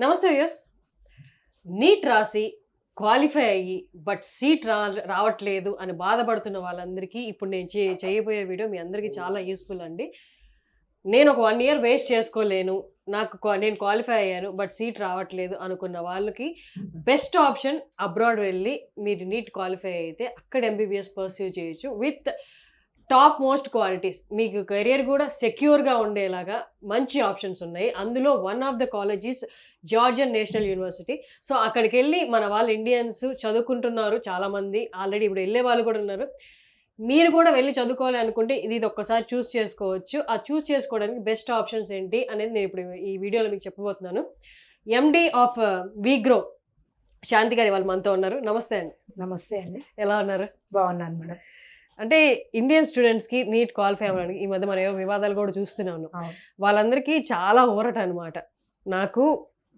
నమస్తే views. Neat రాసి qualify అయ్యి బట్ సీట్ రావట్లేదు అని బాధపడుతున్న వాళ్ళందరికీ ఇప్పుడు నేను చేయబోయే వీడియో మీ అందరికీ చాలా యూస్ఫుల్ అండి. నేను ఒక 1 year వేస్ట్ చేసుకోలేను, నేను క్వాలిఫై అయ్యాను బట్ సీట్ రావట్లేదు అనుకున్న వాళ్ళకి బెస్ట్ ఆప్షన్ అబ్రాడ్ వెళ్ళి మీరు నీట్ క్వాలిఫై అయితే అక్కడ MBBS పర్స్యూ చేయొచ్చు విత్ టాప్ మోస్ట్ క్వాలిటీస్. మీకు కెరియర్ కూడా సెక్యూర్గా ఉండేలాగా మంచి ఆప్షన్స్ ఉన్నాయి. అందులో one of the colleges Georgian national university. So అక్కడికి వెళ్ళి మన వాళ్ళు ఇండియన్స్ చదువుకుంటున్నారు చాలామంది, ఆల్రెడీ ఇప్పుడు వెళ్ళే వాళ్ళు కూడా ఉన్నారు. మీరు కూడా వెళ్ళి చదువుకోవాలి అనుకుంటే ఇది ఒక్కసారి చూస్ చేసుకోవచ్చు. ఆ చూస్ చేసుకోవడానికి బెస్ట్ ఆప్షన్స్ ఏంటి అనేది నేను ఇప్పుడు ఈ వీడియోలో మీకు చెప్పబోతున్నాను. MD ఆఫ్ వీగ్రో శాంతి గారు వాళ్ళు మనతో ఉన్నారు. నమస్తే అండి. నమస్తే అండి. ఎలా ఉన్నారు? బాగున్నాను మేడం. అంటే ఇండియన్ స్టూడెంట్స్కి నీట్ క్వాలిఫై అవ్వడానికి ఈ మధ్య మనం ఏవో వివాదాలు కూడా చూస్తున్నాను. వాళ్ళందరికీ చాలా ఊరట అనమాట. నాకు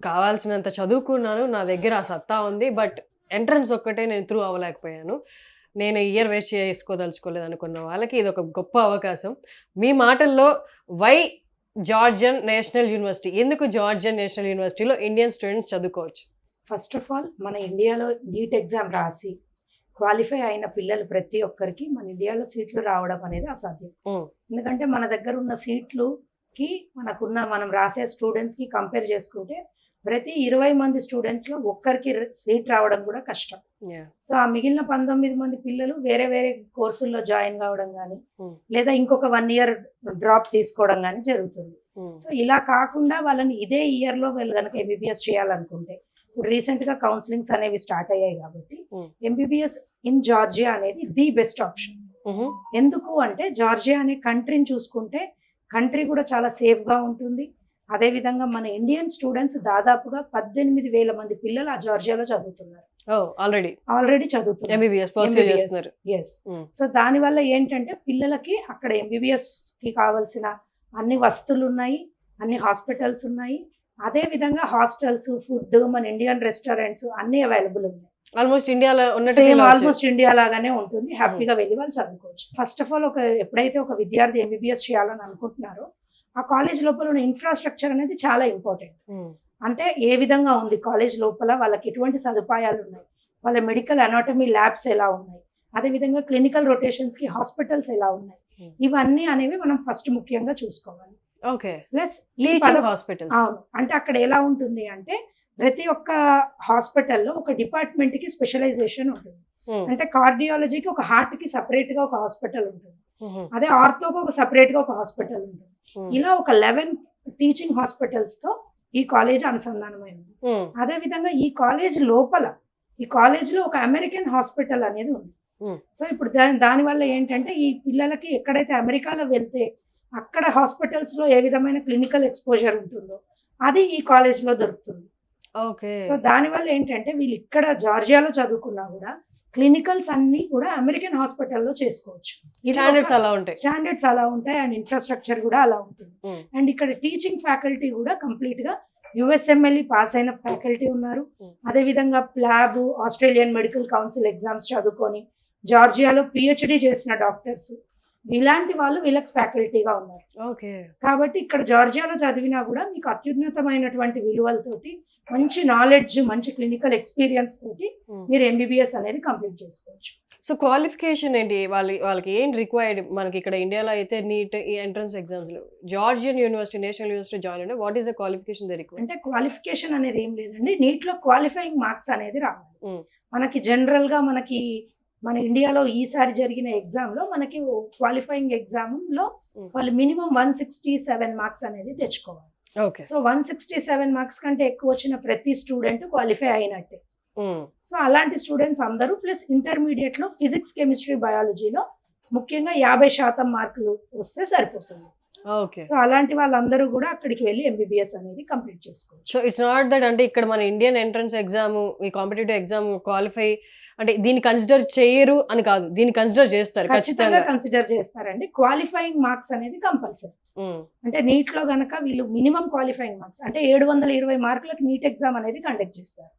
కావాల్సినంత చదువుకున్నాను, నా దగ్గర ఆ సత్తా ఉంది, బట్ ఎంట్రన్స్ ఒక్కటే నేను త్రూ అవ్వలేకపోయాను, నేను ఇయర్ వేస్ట్ చేసుకోదలుచుకోలేదు అనుకున్న వాళ్ళకి ఇది ఒక గొప్ప అవకాశం. మీ మాటల్లో వై జార్జియన్ నేషనల్ యూనివర్సిటీ, ఎందుకు జార్జియన్ నేషనల్ యూనివర్సిటీలో ఇండియన్ స్టూడెంట్స్ చదువుకోవచ్చు? ఫస్ట్ ఆఫ్ ఆల్ మన ఇండియాలో నీట్ ఎగ్జామ్ రాసి క్వాలిఫై అయిన పిల్లలు ప్రతి ఒక్కరికి మన ఇండియాలో సీట్లు రావడం అనేది అసాధ్యం. ఎందుకంటే మన దగ్గర ఉన్న సీట్లుకి మనం రాసే స్టూడెంట్స్కి కంపేర్ చేసుకుంటే ప్రతి 20 మంది స్టూడెంట్స్లో ఒక్కరికి సీట్ రావడం కూడా కష్టం. సో ఆ మిగిలిన 19 మంది పిల్లలు వేరే వేరే కోర్సుల్లో జాయిన్ కావడం కానీ లేదా ఇంకొక 1 year డ్రాప్ తీసుకోవడం కానీ జరుగుతుంది. సో ఇలా కాకుండా వాళ్ళని ఇదే ఇయర్లో వీళ్ళు కనుక MBBS చేయాలనుకుంటే, ఇప్పుడు రీసెంట్గా కౌన్సిలింగ్స్ అనేవి స్టార్ట్ అయ్యాయి కాబట్టి MBBS ఇన్ జార్జియా అనేది ది బెస్ట్ ఆప్షన్. ఎందుకు అంటే జార్జియా అనే కంట్రీని చూసుకుంటే కంట్రీ కూడా చాలా సేఫ్గా ఉంటుంది. అదేవిధంగా మన ఇండియన్ స్టూడెంట్స్ దాదాపుగా 18,000 మంది పిల్లలు ఆ జార్జియాలో చదువుతున్నారు. ఆల్రెడీ చదువుతున్నారు. సో దానివల్ల ఏంటంటే పిల్లలకి అక్కడ MBBS కి కావాల్సిన అన్ని వస్తువులు ఉన్నాయి, అన్ని హాస్పిటల్స్ ఉన్నాయి, అదే విధంగా హాస్టల్స్, ఫుడ్, మన ఇండియన్ రెస్టారెంట్స్ అన్ని అవైలబుల్ ఉన్నాయి. ఆల్మోస్ట్ ఇండియా లాగానే ఉంటుంది. హ్యాపీగా వెళ్ళి వాళ్ళు చదువుకోవచ్చు. ఫస్ట్ ఆఫ్ ఆల్ ఎప్పుడైతే ఒక విద్యార్థి MBBS చేయాలని అనుకుంటున్నారో ఆ కాలేజ్ లోపల ఉన్న ఇన్ఫ్రాస్ట్రక్చర్ అనేది చాలా ఇంపార్టెంట్. అంటే ఏ విధంగా ఉంది కాలేజ్ లోపల, వాళ్ళకి ఎటువంటి సదుపాయాలు ఉన్నాయి, వాళ్ళ మెడికల్ అనాటమీ ల్యాబ్స్ ఎలా ఉన్నాయి, అదేవిధంగా క్లినికల్ రొటేషన్స్ కి హాస్పిటల్స్ ఎలా ఉన్నాయి, ఇవన్నీ అనేవి మనం ఫస్ట్ ముఖ్యంగా చూసుకోవాలి. ప్లస్ అవును, అంటే అక్కడ ఎలా ఉంటుంది అంటే ప్రతి ఒక్క హాస్పిటల్లో ఒక డిపార్ట్మెంట్ కి స్పెషలైజేషన్ ఉంటుంది. అంటే కార్డియాలజీకి ఒక హార్ట్ కి సపరేట్ గా ఒక హాస్పిటల్ ఉంటుంది, అదే ఆర్థోకి ఒక సపరేట్ గా ఒక హాస్పిటల్ ఉంటుంది. ఇలా ఒక 11 టీచింగ్ హాస్పిటల్స్ తో ఈ కాలేజ్ అనుసంధానమైంది. అదే విధంగా ఈ కాలేజ్ లోపల ఈ కాలేజ్ లో ఒక అమెరికన్ హాస్పిటల్ అనేది ఉంది. సో ఇప్పుడు దాని వల్ల ఏంటంటే ఈ పిల్లలకి ఎక్కడైతే అమెరికాలో వెళ్తే అక్కడ హాస్పిటల్స్ లో ఏ విధమైన క్లినికల్ ఎక్స్పోజర్ ఉంటుందో అది ఈ కాలేజ్ లో దొరుకుతుంది. సో దానివల్ల ఏంటంటే వీళ్ళు ఇక్కడ జార్జియాలో చదువుకున్నా కూడా క్లినికల్స్ అన్ని కూడా అమెరికన్ హాస్పిటల్లో చేసుకోవచ్చు. స్టాండర్డ్స్ అలా ఉంటాయి అండ్ ఇన్ఫ్రాస్ట్రక్చర్ కూడా అలా ఉంటుంది. అండ్ ఇక్కడ టీచింగ్ ఫ్యాకల్టీ కూడా కంప్లీట్ గా USMLE పాస్ అయిన ఫ్యాకల్టీ ఉన్నారు. అదే విధంగా PLAB, Australian medical council exams చదువుకొని జార్జియాలో PhD చేసిన డాక్టర్స్, ఇలాంటి వాళ్ళు వీళ్ళకి ఫ్యాకల్టీగా ఉన్నారు. కాబట్టి ఇక్కడ జార్జియాలో చదివినా కూడా మీకు అత్యున్నతమైనటువంటి విలువలతోటి, మంచి నాలెడ్జ్, మంచి క్లినికల్ ఎక్స్పీరియన్స్ తోటి మీరు MBBS అనేది కంప్లీట్ చేసుకోవచ్చు. సో క్వాలిఫికేషన్ ఏంటి, వాళ్ళకి ఏం రిక్వైర్డ్? మనకి ఇక్కడ ఇండియాలో అయితే నీట్ ఈ ఎంట్రన్స్ ఎగ్జామ్స్ లో Georgian university national university join అంటే what is the qualification they required? అంటే క్వాలిఫికేషన్ అనేది ఏం లేదండి, నీట్ లో క్వాలిఫైయింగ్ మార్క్స్ అనేది రావాలి. మనకి జనరల్ గా మన ఇండియాలో ఈసారి జరిగిన ఎగ్జామ్ లో మనకి క్వాలిఫైయింగ్ ఎగ్జామ్ లో వాళ్ళు మినిమం 167 మార్క్స్ అనేది తెచ్చుకోవాలి. సో 167 మార్క్స్ కంటే ఎక్కువ వచ్చిన ప్రతి స్టూడెంట్ క్వాలిఫై అయినట్టే. సో అలాంటి స్టూడెంట్స్ అందరూ ప్లస్ ఇంటర్మీడియట్ లో ఫిజిక్స్, కెమిస్ట్రీ, బయాలజీలో ముఖ్యంగా 50% మార్కులు వస్తే సరిపోతుంది. సో అలాంటి వాళ్ళందరూ కూడా అక్కడికి వెళ్ళి MBBS అనేది కంప్లీట్ చేసుకోవచ్చు. సో ఇట్స్ నాట్ దట్ అంటే ఇక్కడ మన ఇండియన్ ఎంట్రన్స్ ఎగ్జామ్, ఈ కాంపిటేటివ్ ఎగ్జామ్ క్వాలిఫై అంటే దీన్ని కన్సిడర్ చేయరు అని కాదు, దీన్ని కన్సిడర్ చేస్తారు, ఖచ్చితంగా కన్సిడర్ చేస్తారండి. క్వాలిఫైయింగ్ మార్క్స్ అనేది కంపల్సరీ. అంటే నీట్ లో గనక వీళ్ళు మినిమం క్వాలిఫైయింగ్ మార్క్స్ అంటే 720 మార్కులకు నీట్ ఎగ్జామ్ అనేది కండక్ట్ చేస్తారు.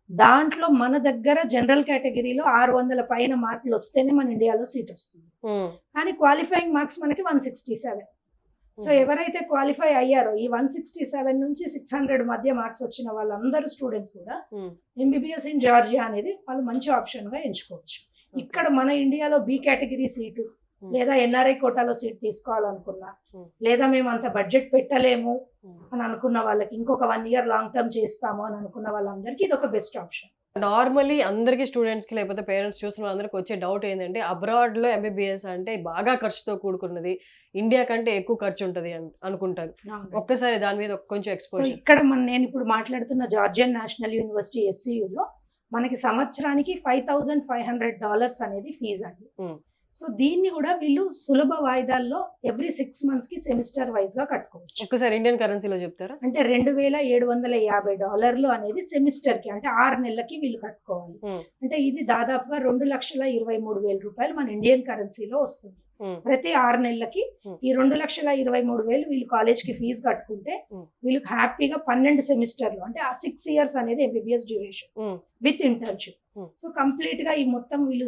దాంట్లో మన దగ్గర జనరల్ కేటగిరీలో 600 పైన మార్కులు వస్తేనే మన ఇండియాలో సీట్ వస్తుంది. కానీ క్వాలిఫైయింగ్ మార్క్స్ మనకి 167. సో ఎవరైతే క్వాలిఫై అయ్యారో ఈ 167 నుంచి 600 మధ్య మార్క్స్ వచ్చిన వాళ్ళందరూ స్టూడెంట్స్ కూడా ఎంబీబీఎస్ ఇన్ జార్జియా అనేది వాళ్ళు మంచి ఆప్షన్ గా ఎంచుకోవచ్చు. ఇక్కడ మన ఇండియాలో బి కేటగిరీ సీటు లేదా ఎన్ఆర్ఐ కోటాలో సీట్ తీసుకోవాలనుకున్నా, లేదా మేము అంత బడ్జెట్ పెట్టలేము అని అనుకున్న వాళ్ళకి, ఇంకొక 1 year లాంగ్ టర్మ్ చేస్తాము అని అనుకున్న వాళ్ళందరికీ ఇది ఒక బెస్ట్ ఆప్షన్. నార్మలీ అందరికి స్టూడెంట్స్ కి లేకపోతే పేరెంట్స్ చూస్తున్న వాళ్ళందరికీ వచ్చే డౌట్ ఏంటంటే అబ్రాడ్ లో ఎంబీబీఎస్ అంటే బాగా ఖర్చుతో కూడుకున్నది, ఇండియా కంటే ఎక్కువ ఖర్చు ఉంటది అనుకుంటారు. ఒక్కసారి దాని మీద కొంచెం సో ఎక్స్పోజర్. ఇక్కడ నేను ఇప్పుడు మాట్లాడుతున్న జార్జియన్ నేషనల్ యూనివర్సిటీ ఎస్సీయూలో మనకి సంవత్సరానికి $5,500 అనేది ఫీజు అండి. సో దీన్ని కూడా వీళ్ళు సులభ వాయిదాల్లో ఎవ్రీ 6 months కి సెమిస్టర్ వైజ్ గా కట్టుకోవచ్చు. ఒక్కసారి ఇండియన్ కరెన్సీలో చెప్తారా? అంటే $2,750 అనేది సెమిస్టర్ కి, అంటే 6 నెలలకి వీళ్ళు కట్టుకోవాలి. అంటే ఇది దాదాపుగా $2,23,000 మన ఇండియన్ కరెన్సీలో వస్తుంది. ప్రతి 6 నెలలకి ఈ 2,23,000 వీళ్ళు కాలేజ్ కి ఫీజు కట్టుకుంటే వీళ్ళకి హ్యాపీగా 12 సెమిస్టర్లు, అంటే ఆ 6 years అనేది MBBS duration with internship. So complete గా ఈ మొత్తం వీళ్ళు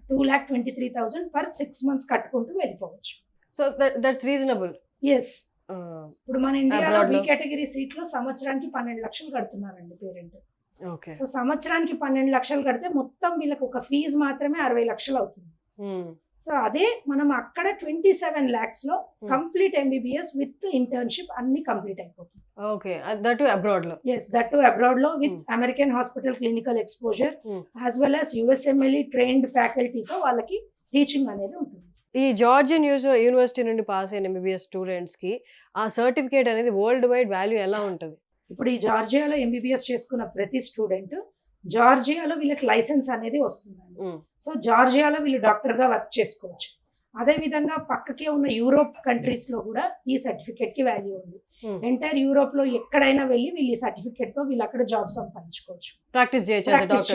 2,23,000 పర్ 6 months కట్టుకుంటూ వెళ్ళిపోవచ్చు. So that's reasonable. ఎస్, ఇప్పుడు మన ఇండియాలో బి కేటగిరీ సీట్ లో సంవత్సరానికి 12 లక్షలు కడుతున్నారండి పేరెంట్. సో సంవత్సరానికి 12 లక్షలు కడితే మొత్తం వీళ్ళకి ఒక ఫీజు మాత్రమే 60 లక్షలు అవుతుంది. సో అదే మనం అక్కడ 27 lakhs లో కంప్లీట్ ఎంబీబీఎస్ విత్ ఇంటర్న్షిప్ అన్ని కంప్లీట్ అయిపోతుంది. ఓకే, దట్ టు అబ్రాడ్ లో. ఎస్, దట్ టు అబ్రాడ్ లో with American hospital clinical exposure as well as USMLE trained ఫ్యాకల్టీతో వాళ్ళకి టీచింగ్ అనేది ఉంటుంది. ఈ జార్జియన్ యూనివర్సిటీ నుండి పాస్ అయిన ఎంబీబీఎస్ స్టూడెంట్స్ కి ఆ సర్టిఫికేట్ అనేది వరల్డ్ వైడ్ వాల్యూ ఎలా ఉంటుంది? ఇప్పుడు ఈ జార్జియాలో ఎంబీబీఎస్ చేసుకున్న ప్రతి స్టూడెంట్ జార్జియాలో వీళ్ళకి లైసెన్స్ అనేది వస్తుందండి. సో జార్జియాలో వీళ్ళు డాక్టర్ గా వర్క్ చేసుకోవచ్చు. అదే విధంగా పక్కకే ఉన్న యూరోప్ కంట్రీస్ లో కూడా ఈ సర్టిఫికేట్ కి వాల్యూ ఉంది. ఎంటైర్ యూరోప్ లో ఎక్కడైనా వెళ్ళి వీళ్ళు ఈ సర్టిఫికేట్ తో వీళ్ళు అక్కడ జాబ్ సంపాదించుకోవచ్చు, ప్రాక్టీస్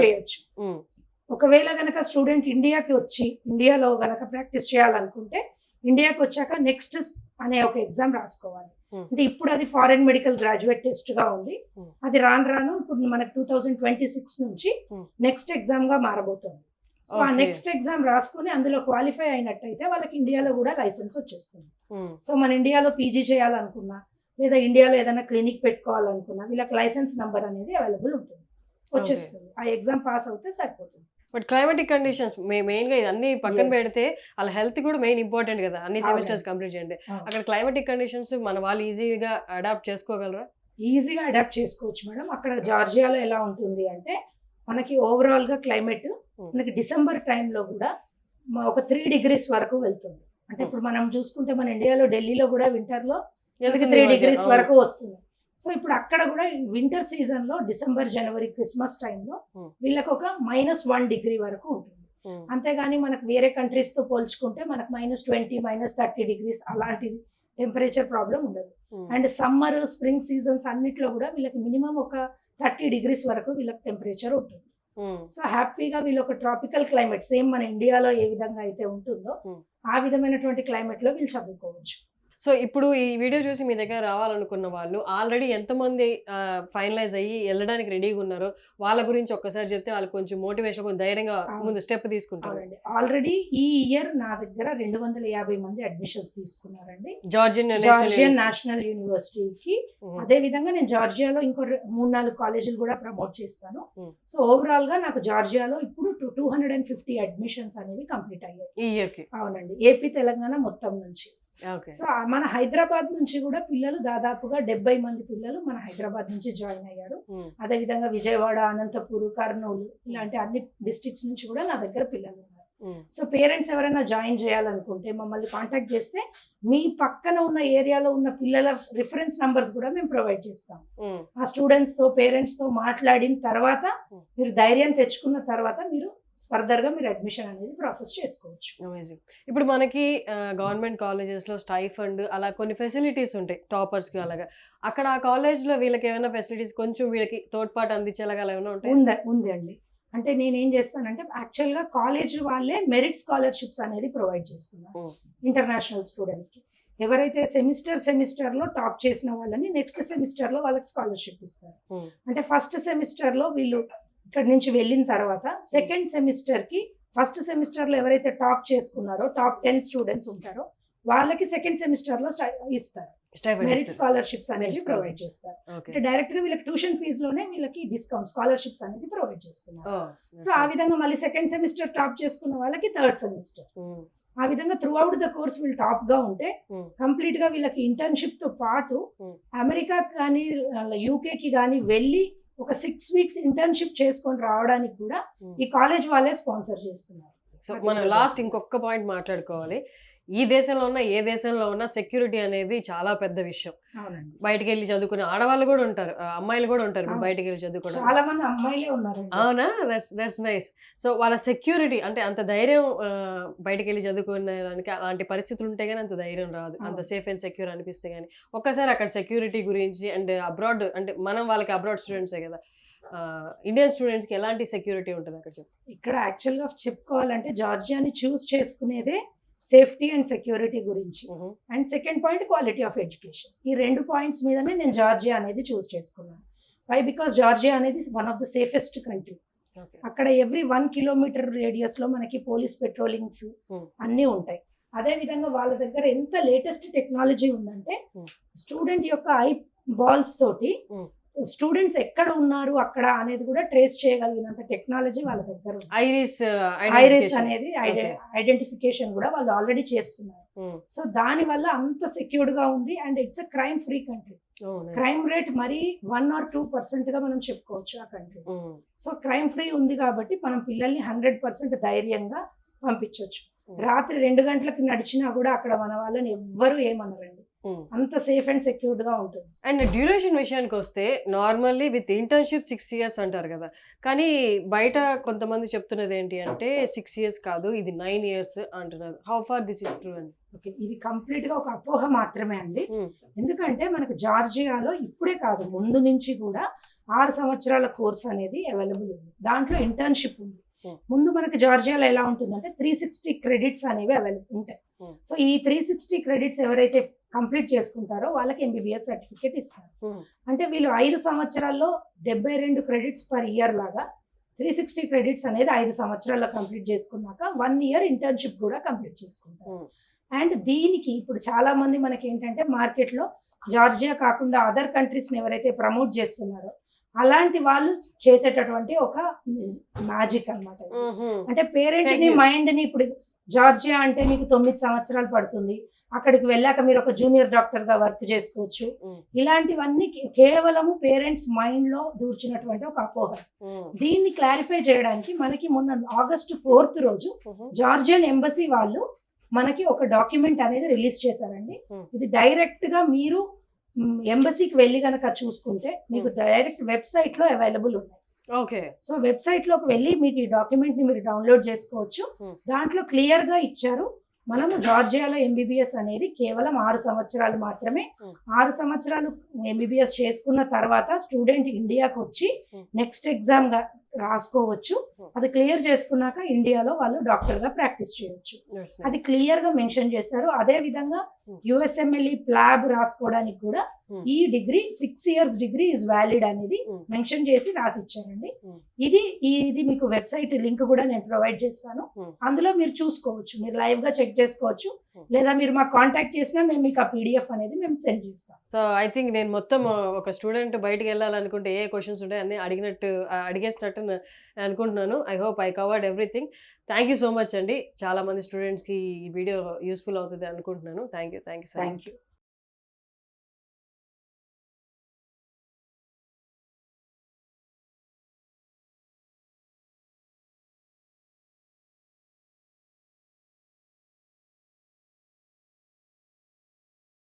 చేయొచ్చు. ఒకవేళ గనక స్టూడెంట్ ఇండియాకి వచ్చి ఇండియాలో గనక ప్రాక్టీస్ చేయాలనుకుంటే ఇండియాకి వచ్చాక నెక్స్ట్ అనే ఒక ఎగ్జామ్ రాసుకోవాలి. అంటే ఇప్పుడు అది ఫారెన్ మెడికల్ గ్రాడ్యుయేట్ టెస్ట్ గా ఉంది. అది రాను ఇప్పుడు మనకు 2026 నుంచి నెక్స్ట్ ఎగ్జామ్ గా మారబోతుంది. సో ఆ నెక్స్ట్ ఎగ్జామ్ రాసుకుని అందులో క్వాలిఫై అయినట్టయితే వాళ్ళకి ఇండియాలో కూడా లైసెన్స్ వచ్చేస్తుంది. సో మన ఇండియాలో పీజీ చేయాలనుకున్నా లేదా ఇండియాలో ఏదైనా క్లినిక్ పెట్టుకోవాలనుకున్నా వీళ్ళకి లైసెన్స్ నంబర్ అనేది అవైలబుల్ ఉంటుంది, వచ్చేస్తుంది. ఆ ఎగ్జామ్ పాస్ అవుతే సరిపోతుంది. బట్ క్లైమాటిక్ కండిషన్స్ మెయిన్ గా ఇదన్నీ పక్కన పెడితే వాళ్ళ హెల్త్ కూడా మెయిన్ ఇంపార్టెంట్ కదా, అన్ని సెమిస్టర్స్ కంప్లీట్ చేయండి. అక్కడ క్లైమాటిక్ కండిషన్స్ మన వాళ్ళు ఈజీగా అడాప్ట్ చేసుకోగలరా? ఈజీగా అడాప్ట్ చేసుకోవచ్చు మేడం. అక్కడ జార్జియాలో ఎలా ఉంటుంది అంటే మనకి ఓవరాల్ గా క్లైమేట్ మనకి డిసెంబర్ టైంలో కూడా ఒక 3 degrees వరకు వెళ్తుంది. అంటే ఇప్పుడు మనం చూసుకుంటే మన ఇండియాలో ఢిల్లీలో కూడా వింటర్ లో 3 degrees వరకు వస్తుంది. సో ఇప్పుడు అక్కడ కూడా వింటర్ సీజన్ లో డిసెంబర్ జనవరి క్రిస్మస్ టైంలో వీళ్ళకి ఒక -1 degree వరకు ఉంటుంది. అంతేగాని మనకు వేరే కంట్రీస్ తో పోల్చుకుంటే మనకు -20, -30 degrees అలాంటి టెంపరేచర్ ప్రాబ్లం ఉండదు. అండ్ సమ్మర్ స్ప్రింగ్ సీజన్స్ అన్నిట్లో కూడా వీళ్ళకి మినిమం ఒక 30 degrees వరకు వీళ్ళకి టెంపరేచర్ ఉంటుంది. సో హ్యాపీగా వీళ్ళు ఒక ట్రాపికల్ క్లైమేట్ సేమ్ మన ఇండియాలో ఏ విధంగా అయితే ఉంటుందో ఆ విధమైనటువంటి క్లైమేట్ లో వీళ్ళు చదువుకోవచ్చు. సో ఇప్పుడు ఈ వీడియో చూసి మీ దగ్గర రావాలనుకున్న వాళ్ళు ఆల్రెడీ ఎంతమంది ఫైనలైజ్ అయ్యి వెళ్ళడానికి రెడీగా ఉన్నారో వాళ్ళ గురించి ఒక్కసారి చెప్తే వాళ్ళకి కొంచెం మోటివేషన్, కొంచెం ధైర్యంగా ముందు స్టెప్ తీసుకుంటారండి. ఆల్రెడీ ఈ ఇయర్ నా దగ్గర 250 మంది అడ్మిషన్స్ తీసుకున్నారండి జార్జియన్ నేషనల్ యూనివర్సిటీకి. అదే విధంగా నేను జార్జియాలో ఇంకో 3-4 కాలేజీలు కూడా ప్రమోట్ చేస్తాను. సో ఓవరాల్ గా నాకు జార్జియాలో ఇప్పుడు 250 అడ్మిషన్స్ అనేవి కంప్లీట్ అయ్యాయి ఈ ఇయర్ కి. అవునండి, ఏపీ తెలంగాణ మొత్తం నుంచి. సో మన హైదరాబాద్ నుంచి కూడా పిల్లలు దాదాపుగా 70 మంది పిల్లలు మన హైదరాబాద్ నుంచి జాయిన్ అయ్యారు. అదే విధంగా విజయవాడ, అనంతపూర్, కర్నూలు ఇలాంటి అన్ని డిస్ట్రిక్ట్స్ నుంచి కూడా నా దగ్గర పిల్లలు ఉన్నారు. సో పేరెంట్స్ ఎవరైనా జాయిన్ చేయాలనుకుంటే మమ్మల్ని కాంటాక్ట్ చేస్తే మీ పక్కన ఉన్న ఏరియాలో ఉన్న పిల్లల రిఫరెన్స్ నంబర్స్ కూడా మేము ప్రొవైడ్ చేస్తాం. ఆ స్టూడెంట్స్ తో పేరెంట్స్ తో మాట్లాడిన తర్వాత మీరు ధైర్యం తెచ్చుకున్న తర్వాత మీరు ఫర్దర్ గా మీరు అడ్మిషన్ అనేది ప్రాసెస్ చేసుకోవచ్చు. అమేజింగ్. ఇప్పుడు మనకి గవర్నమెంట్ కాలేజెస్ లో స్టైఫండ్ అలా కొన్ని ఫెసిలిటీస్ ఉంటాయి టాపర్స్ కి, అలాగా అక్కడ ఆ కాలేజ్ లో వీళ్ళకి ఏమైనా ఫెసిలిటీస్ కొంచెం వీళ్ళకి తోడ్పాటు అందించేలాగా ఏమైనా ఉంటాయి? ఉంది అండి. అంటే నేనేం చేస్తానంటే యాక్చువల్ గా కాలేజ్ వాళ్ళే మెరిట్ స్కాలర్షిప్స్ అనేది ప్రొవైడ్ చేస్తున్నాను ఇంటర్నేషనల్ స్టూడెంట్స్ కి. ఎవరైతే సెమిస్టర్ లో టాప్ చేసిన వాళ్ళని నెక్స్ట్ సెమిస్టర్ లో వాళ్ళకి స్కాలర్షిప్ ఇస్తారు. అంటే ఫస్ట్ సెమిస్టర్ లో వీళ్ళు ఇక్కడ నుంచి వెళ్ళిన తర్వాత సెకండ్ సెమిస్టర్ కి, ఫస్ట్ సెమిస్టర్ లో ఎవరైతే టాప్ చేసుకున్నారో టాప్ 10 స్టూడెంట్స్ ఉంటారో వాళ్ళకి సెకండ్ సెమిస్టర్ లో ఇస్తారు. మెరిట్ స్కాలర్షిప్స్ అనేది Merit ప్రొవైడ్ చేస్తారు. అంటే డైరెక్ట్ గా వీళ్ళకి ట్యూషన్ ఫీజు లోనే వీళ్ళకి డిస్కౌంట్ స్కాలర్షిప్స్ అనేది ప్రొవైడ్ చేస్తున్నారు. సో ఆ విధంగా మళ్ళీ సెకండ్ సెమిస్టర్ టాప్ చేసుకున్న వాళ్ళకి థర్డ్ సెమిస్టర్, ఆ విధంగా త్రూ అవుట్ ద కోర్స్ వీళ్ళు టాప్ గా ఉంటే కంప్లీట్ గా వీళ్ళకి ఇంటర్న్షిప్ తో పాటు అమెరికాకి కానీ యూకే కి కానీ వెళ్ళి ఒక 6 weeks ఇంటర్న్షిప్ చేసుకొని రావడానికి కూడా ఈ కాలేజ్ వాళ్ళే స్పాన్సర్ చేస్తున్నారు. సో మనం లాస్ట్ ఇంకొక పాయింట్ మాట్లాడుకోవాలి. ఈ దేశంలో ఉన్న ఏ దేశంలో ఉన్న సెక్యూరిటీ అనేది చాలా పెద్ద విషయం. బయటకు వెళ్ళి చదువుకునే ఆడవాళ్ళు కూడా ఉంటారు, అమ్మాయిలు కూడా ఉంటారు బయటకు వెళ్ళి చదువుకోవడం. చాలా మంది అమ్మాయిలే ఉన్నారు. అవునా? That's nice. సో వాళ్ళ సెక్యూరిటీ అంటే అంత ధైర్యం బయటకు వెళ్ళి చదువుకునేదానికి అలాంటి పరిస్థితులు ఉంటే కానీ అంత ధైర్యం రాదు, అంత సేఫ్ అండ్ సెక్యూర్ అనిపిస్తే కానీ. ఒక్కసారి అక్కడ సెక్యూరిటీ గురించి అండ్ అబ్రాడ్ అంటే మనం వాళ్ళకి అబ్రాడ్ స్టూడెంట్సే కదా, ఇండియన్ స్టూడెంట్స్కి ఎలాంటి సెక్యూరిటీ ఉంటుంది అక్కడ చెప్పు. ఇక్కడ యాక్చువల్గా చెప్పుకోవాలంటే జార్జియాని చూస్ చేసుకునేదే సేఫ్టీ అండ్ సెక్యూరిటీ గురించి. And second point quality of education. ఈ 2 పాయింట్స్ మీదనే నేను జార్జియా అనేది చూస్ చేసుకున్నాను. వై? బికాస్ జార్జియా అనేది one of the safest country. అక్కడ ఎవ్రీ 1 kilometer రేడియస్ లో మనకి పోలీస్ పెట్రోలింగ్స్ అన్నీ ఉంటాయి. అదే విధంగా వాళ్ళ దగ్గర ఎంత లేటెస్ట్ టెక్నాలజీ ఉందంటే స్టూడెంట్ యొక్క ఐ బాల్స్ తోటి స్టూడెంట్స్ ఎక్కడ ఉన్నారు అక్కడ అనేది కూడా ట్రేస్ చేయగలిగినంత టెక్నాలజీ వాళ్ళ దగ్గర ఉంది. ఐరిస్ అనేది ఐడెంటిఫికేషన్ కూడా వాళ్ళు ఆల్రెడీ చేస్తున్నారు. సో దాని వల్ల అంత సెక్యూర్డ్ గా ఉంది. And it's a crime free country. Crime rate మరి 1 or 2% గా మనం చెప్పుకోవచ్చు ఆ కంట్రీ. సో క్రైమ్ ఫ్రీ ఉంది కాబట్టి మనం పిల్లల్ని 100% ధైర్యంగా పంపించవచ్చు. రాత్రి 2 గంటలకు నడిచినా కూడా అక్కడ మన వాళ్ళని ఎవ్వరు ఏమనరండి, అంత సేఫ్ అండ్ సెక్యూర్డ్ గా ఉంటుంది. అండ్ డ్యూరేషన్ విషయానికి వస్తే నార్మల్లీ విత్ ఇంటర్న్షిప్ 6 years అంటారు కదా, కానీ బయట కొంతమంది చెప్తున్నది ఏంటి అంటే 6 years కాదు ఇది 9 years అంటున్నారు. How far this is true అండి? ఓకే, ఇది కంప్లీట్ గా ఒక అపోహ మాత్రమే అండి. ఎందుకంటే మనకు జార్జియాలో ఇప్పుడే కాదు ముందు నుంచి కూడా 6 సంవత్సరాల కోర్స్ అనేది అవైలబుల్ ఉంది. దాంట్లో ఇంటర్న్షిప్ ఉంది. ముందు మనకి జార్జియాలో ఎలా ఉంటుందంటే 360 credits అనేవి అవైలబుల్ ఉంటాయి. సో ఈ 360 credits ఎవరైతే కంప్లీట్ చేసుకుంటారో వాళ్ళకి MBBS సర్టిఫికేట్ ఇస్తారు. అంటే వీళ్ళు 5 సంవత్సరాల్లో 72 credits per year లాగా 360 credits అనేది 5 సంవత్సరాల్లో కంప్లీట్ చేసుకున్నాక 1 year ఇంటర్న్షిప్ కూడా కంప్లీట్ చేసుకుంటారు. అండ్ దీనికి ఇప్పుడు చాలా మంది మనకి ఏంటంటే మార్కెట్లో జార్జియా కాకుండా అదర్ కంట్రీస్ని ఎవరైతే ప్రమోట్ చేస్తున్నారో అలాంటి వాళ్ళు చేసేటటువంటి ఒక మ్యాజిక్ అన్నమాట. అంటే పేరెంట్ ని మైండ్ ని ఇప్పుడు జార్జియా అంటే మీకు 9 సంవత్సరాలు పడుతుంది, అక్కడికి వెళ్ళాక మీరు ఒక జూనియర్ డాక్టర్ గా వర్క్ చేసుకోవచ్చు, ఇలాంటివన్నీ కేవలము పేరెంట్స్ మైండ్ లో దూర్చినటువంటి ఒక అపోహ. దీన్ని క్లారిఫై చేయడానికి మనకి మొన్న August 4th రోజు జార్జియన్ ఎంబసీ వాళ్ళు మనకి ఒక డాక్యుమెంట్ అనేది రిలీజ్ చేశారండి. ఇది డైరెక్ట్ గా మీరు ఎంబసీకి వెళ్ళి కనుక చూసుకుంటే మీకు డైరెక్ట్ వెబ్సైట్ లో అవైలబుల్ ఉన్నాయి. ఓకే, సో వెబ్సైట్ లోకి వెళ్ళి మీకు ఈ డాక్యుమెంట్ ని మీరు డౌన్లోడ్ చేసుకోవచ్చు. దాంట్లో క్లియర్ గా ఇచ్చారు మనము జార్జియాలో MBBS అనేది కేవలం 6 సంవత్సరాలు మాత్రమే. 6 సంవత్సరాలు MBBS చేసుకున్న తర్వాత స్టూడెంట్ ఇండియాకి వచ్చి నెక్స్ట్ ఎగ్జామ్ గా రాసుకోవచ్చు. అది క్లియర్ చేసుకున్నాక ఇండియాలో వాళ్ళు డాక్టర్ గా ప్రాక్టీస్ చేయొచ్చు. అది క్లియర్ గా మెన్షన్ చేశారు. అదే విధంగా USMLE ప్లాబ్ రాసుకోవడానికి కూడా ఈ degree 6 years degree is valid అనేది మెన్షన్ చేసి రాసిచ్చారండి. ఇది మీకు వెబ్సైట్ లింక్ కూడా నేను ప్రొవైడ్ చేస్తాను. అందులో మీరు చూసుకోవచ్చు, మీరు లైవ్ గా చెక్ చేసుకోవచ్చు. లేదా మీరు మాకు కాంటాక్ట్ చేసినా మేము మీకు ఆ PDF అనేది మేము సెండ్ చేస్తాం. సో ఐ థింక్ నేను మొత్తం ఒక స్టూడెంట్ బయటకు వెళ్ళాలనుకుంటే ఏ క్వశ్చన్స్ ఉంటాయి అన్ని అడిగేసినట్టు అనుకుంటున్నాను. I hope I covered everything. Thank you so much అండి. చాలా మంది స్టూడెంట్స్కి ఈ వీడియో యూస్ఫుల్ అవుతుంది అనుకుంటున్నాను. Thank you.